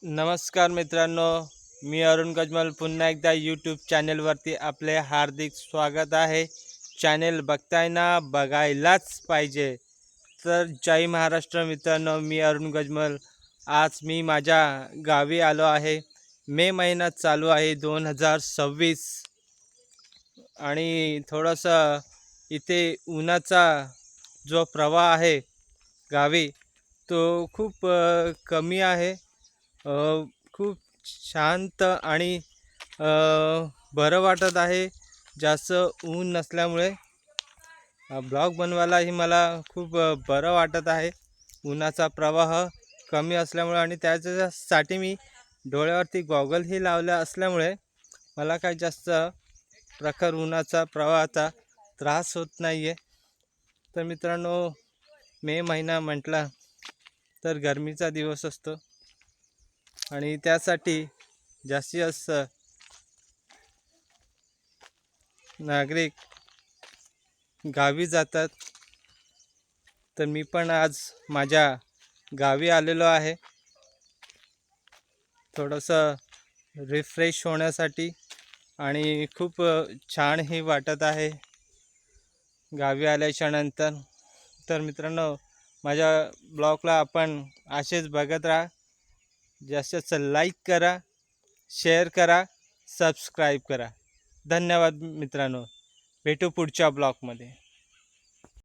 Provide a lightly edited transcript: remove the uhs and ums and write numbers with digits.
नमस्कार मित्रांनो, मी अरुण गजमल पुन्हा एकदा यूट्यूब चॅनेलवरती आपले हार्दिक स्वागत आहे. चॅनेल बघताय ना, बघायलाच पाहिजे. तर जय महाराष्ट्र मित्रांनो, मी अरुण गजमल. आज मी माझ्या गावी आलो आहे. मे महिना चालू आहे 2026 आणि थोडंसं इथे उन्हाचा जो प्रवाह आहे गावी तो खूप कमी आहे. खूप शांत आणि बरं वाटत आहे जास्त ऊन नसल्यामुळे. ब्लॉग बनवायलाही मला खूप बरं वाटत आहे. उन्हाचा प्रवाह कमी असल्यामुळे आणि त्याच्यासाठी मी डोळ्यावरती गॉगलही लावल्या असल्यामुळे मला काही जास्त प्रखर उन्हाचा प्रवाहाचा त्रास होत नाही आहे. तर मित्रांनो, मे महिना म्हटला तर गरमीचा दिवस असतो आणि त्यासाठी जास्तीत जास्त नागरिक गावी जातात. तर मी पण आज माझ्या गावी आलेलो आहे थोडंसं रिफ्रेश होण्यासाठी आणि खूप छानही वाटत आहे गावी आल्याच्या नंतर. तर मित्रांनो, माझ्या ब्लॉगला आपण असेच बघत राहा. जास्त लाईक करा, शेअर करा, सबस्क्राईब करा. धन्यवाद मित्रांनो. भेटू पुढच्या ब्लॉगमध्ये.